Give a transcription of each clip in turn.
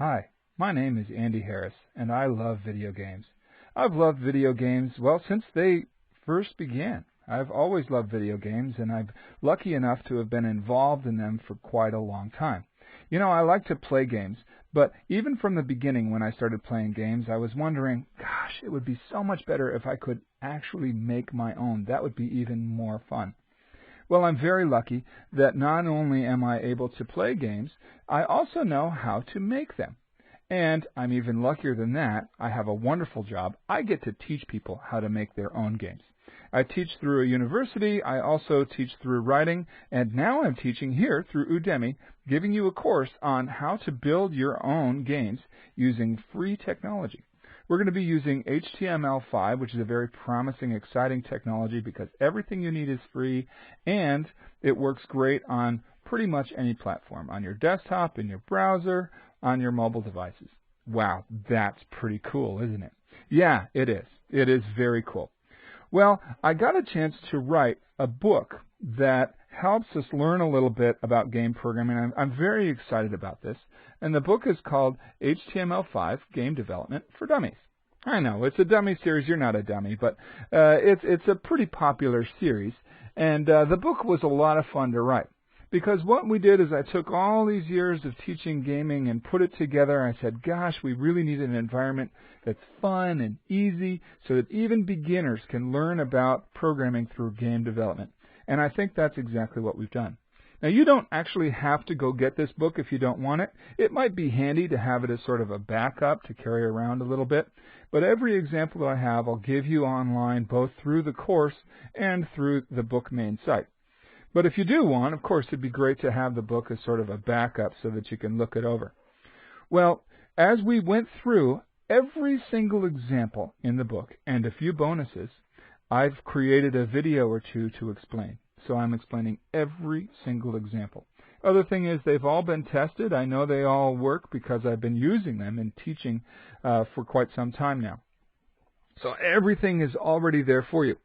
Hi, my name is Andy Harris, and I love video games. I've loved video games, well, since they first began. I've always loved video games, and I'm lucky enough to have been involved in them for quite a long time. You know, I like to play games, but even from the beginning when I started playing games, I was wondering, gosh, it would be so much better if I could actually make my own. That would be even more fun. Well, I'm very lucky that not only am I able to play games, I also know how to make them. And I'm even luckier than that. I have a wonderful job. I get to teach people how to make their own games. I teach through a university. I also teach through writing. And now I'm teaching here through Udemy, giving you a course on how to build your own games using free technology. We're going to be using HTML5, which is a very promising, exciting technology because everything you need is free and it works great on pretty much any platform, on your desktop, in your browser, on your mobile devices. Wow, that's pretty cool, isn't it? Yeah, it is. It is very cool. Well, I got a chance to write a book that helps us learn a little bit about game programming. I'm very excited about this. And the book is called HTML5 Game Development for Dummies. I know, it's a dummy series. You're not a dummy, but it's a pretty popular series. And the book was a lot of fun to write. Because what we did is I took all these years of teaching gaming and put it together. I said, gosh, we really need an environment that's fun and easy so that even beginners can learn about programming through game development. And I think that's exactly what we've done. Now, you don't actually have to go get this book if you don't want it. It might be handy to have it as sort of a backup to carry around a little bit. But every example that I have, I'll give you online both through the course and through the book main site. But if you do want, of course, it'd be great to have the book as sort of a backup so that you can look it over. Well, as we went through every single example in the book and a few bonuses, I've created a video or two to explain. So I'm explaining every single example. Other thing is they've all been tested. I know they all work because I've been using them and teaching for quite some time now. So everything is already there for you.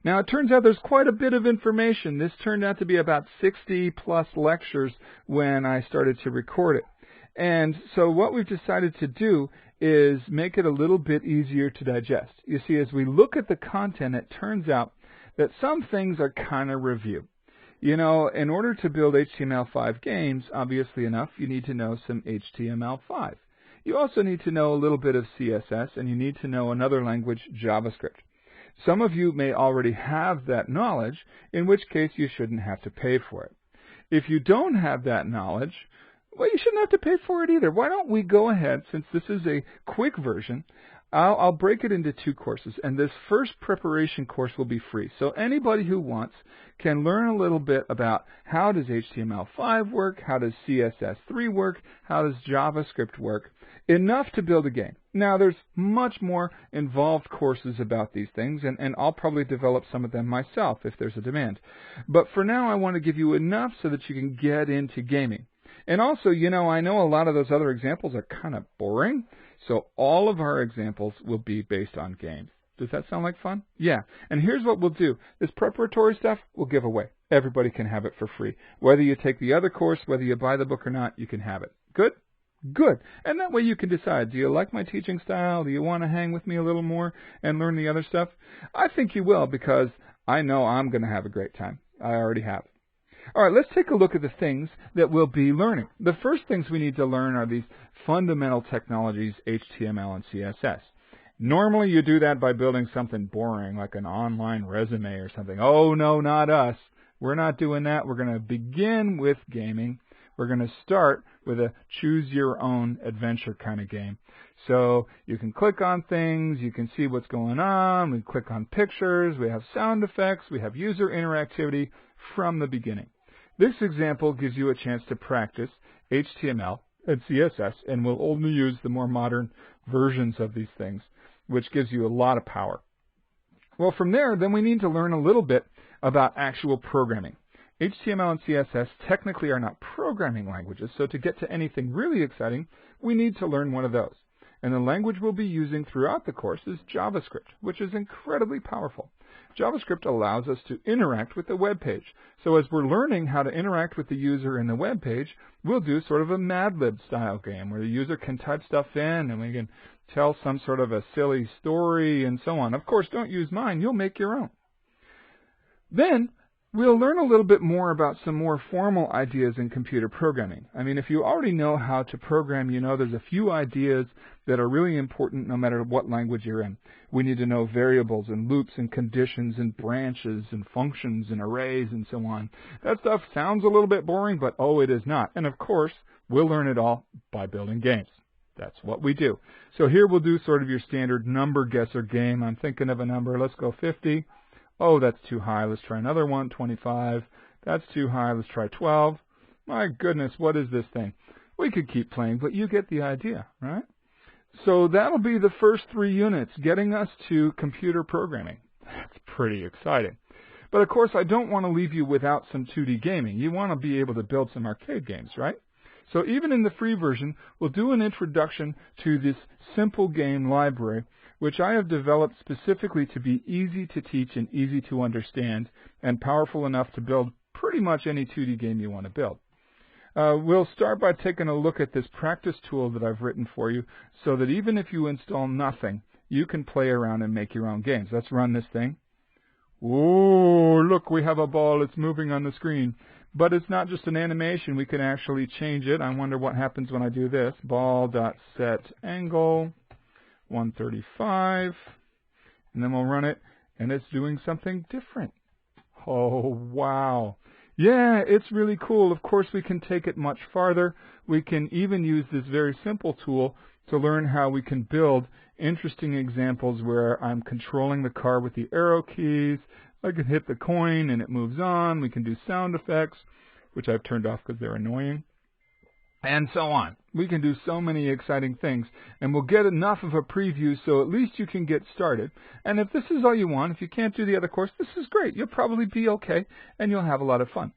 Now, it turns out there's quite a bit of information. This turned out to be about 60-plus lectures when I started to record it. And so what we've decided to do is make it a little bit easier to digest. You see, as we look at the content, it turns out that some things are kind of review. You know, in order to build HTML5 games, obviously enough, you need to know some HTML5. You also need to know a little bit of CSS, and you need to know another language, JavaScript. Some of you may already have that knowledge, in which case you shouldn't have to pay for it. If you don't have that knowledge, well, you shouldn't have to pay for it either. Why don't we go ahead, since this is a quick version, I'll break it into two courses, and this first preparation course will be free. So anybody who wants can learn a little bit about how does HTML5 work, how does CSS3 work, how does JavaScript work, enough to build a game. Now, there's much more involved courses about these things, and I'll probably develop some of them myself if there's a demand. But for now, I want to give you enough so that you can get into gaming. And also, you know, I know a lot of those other examples are kind of boring, so all of our examples will be based on games. Does that sound like fun? Yeah. And here's what we'll do. This preparatory stuff we'll give away. Everybody can have it for free. Whether you take the other course, whether you buy the book or not, you can have it. Good? Good. And that way you can decide, do you like my teaching style? Do you want to hang with me a little more and learn the other stuff? I think you will, because I know I'm going to have a great time. I already have. All right, let's take a look at the things that we'll be learning. The first things we need to learn are these fundamental technologies, HTML and CSS. Normally you do that by building something boring, like an online resume or something. Oh, no, not us. We're not doing that. We're going to begin with gaming. We're going to start with a choose-your-own-adventure kind of game. So you can click on things, you can see what's going on, we click on pictures, we have sound effects, we have user interactivity from the beginning. This example gives you a chance to practice HTML and CSS, and we'll only use the more modern versions of these things, which gives you a lot of power. Well, from there, then we need to learn a little bit about actual programming. HTML and CSS technically are not programming languages, so to get to anything really exciting, we need to learn one of those. And the language we'll be using throughout the course is JavaScript, which is incredibly powerful. JavaScript allows us to interact with the web page. So as we're learning how to interact with the user in the web page, we'll do sort of a Mad Lib style game where the user can type stuff in and we can tell some sort of a silly story and so on. Of course, don't use mine. You'll make your own. Then we'll learn a little bit more about some more formal ideas in computer programming. I mean, if you already know how to program, you know there's a few ideas that are really important no matter what language you're in. We need to know variables and loops and conditions and branches and functions and arrays and so on. That stuff sounds a little bit boring, but oh, it is not. And of course, we'll learn it all by building games. That's what we do. So here we'll do sort of your standard number guesser game. I'm thinking of a number. Let's go 50. Oh, that's too high. Let's try another one. 25. That's too high. Let's try 12. My goodness, what is this thing? We could keep playing, but you get the idea, right? So that'll be the first 3 units, getting us to computer programming. That's pretty exciting. But of course, I don't want to leave you without some 2D gaming. You want to be able to build some arcade games, right? So even in the free version, we'll do an introduction to this simple game library, which I have developed specifically to be easy to teach and easy to understand and powerful enough to build pretty much any 2D game you want to build. We'll start by taking a look at this practice tool that I've written for you so that even if you install nothing, you can play around and make your own games. Let's run this thing. Oh, look, we have a ball. It's moving on the screen. But it's not just an animation. We can actually change it. I wonder what happens when I do this. Ball.setAngle 135. And then we'll run it, and it's doing something different. Oh, wow. Yeah, it's really cool. Of course, we can take it much farther. We can even use this very simple tool to learn how we can build interesting examples where I'm controlling the car with the arrow keys. I can hit the coin and it moves on. We can do sound effects, which I've turned off because they're annoying, and so on. We can do so many exciting things, and we'll get enough of a preview so at least you can get started. And if this is all you want, if you can't do the other course, this is great. You'll probably be okay, and you'll have a lot of fun.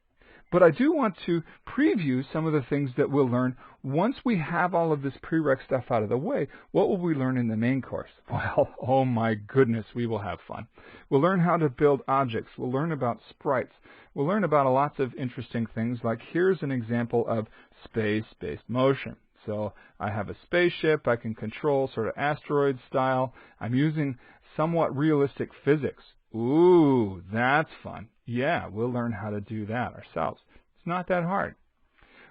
But I do want to preview some of the things that we'll learn once we have all of this prereq stuff out of the way. What will we learn in the main course? Well, oh my goodness, we will have fun. We'll learn how to build objects. We'll learn about sprites. We'll learn about lots of interesting things, like here's an example of space-based motion. So I have a spaceship I can control, sort of asteroid style. I'm using somewhat realistic physics. Ooh, that's fun. Yeah, we'll learn how to do that ourselves. It's not that hard.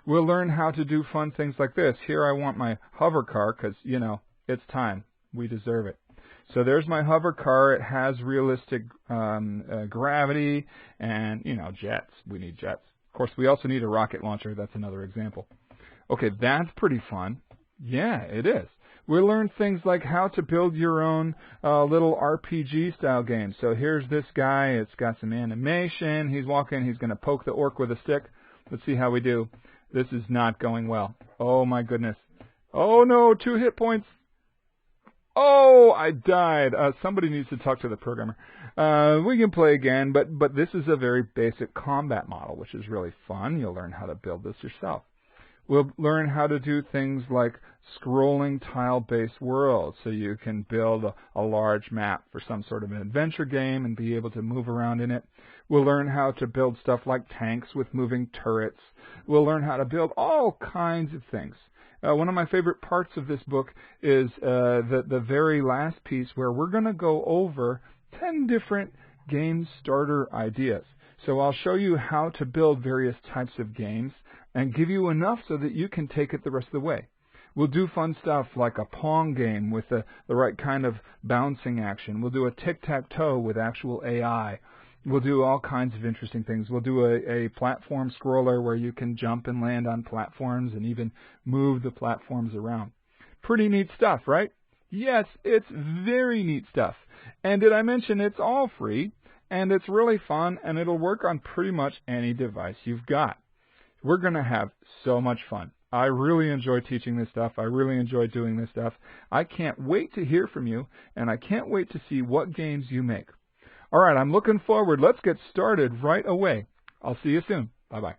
We'll learn how to do fun things like this. Here I want my hover car because, you know, it's time. We deserve it. So there's my hover car. It has realistic gravity and, you know, jets. We need jets. Of course, we also need a rocket launcher. That's another example. Okay, that's pretty fun. Yeah, it is. We'll learn things like how to build your own little RPG style game. So here's this guy. It's got some animation. He's walking. He's going to poke the orc with a stick. Let's see how we do. This is not going well. Oh, my goodness. Oh, no, 2 hit points. Oh, I died. Somebody needs to talk to the programmer. We can play again, but this is a very basic combat model, which is really fun. You'll learn how to build this yourself. We'll learn how to do things like scrolling tile-based worlds, so you can build a large map for some sort of an adventure game and be able to move around in it. We'll learn how to build stuff like tanks with moving turrets. We'll learn how to build all kinds of things. One of my favorite parts of this book is the very last piece where we're going to go over 10 different game starter ideas. So I'll show you how to build various types of games and give you enough so that you can take it the rest of the way. We'll do fun stuff like a Pong game with the right kind of bouncing action. We'll do a tic-tac-toe with actual AI. We'll do all kinds of interesting things. We'll do a platform scroller where you can jump and land on platforms and even move the platforms around. Pretty neat stuff, right? Yes, it's very neat stuff. And did I mention it's all free, and it's really fun, and it'll work on pretty much any device you've got. We're going to have so much fun. I really enjoy teaching this stuff. I really enjoy doing this stuff. I can't wait to hear from you, and I can't wait to see what games you make. All right, I'm looking forward. Let's get started right away. I'll see you soon. Bye-bye.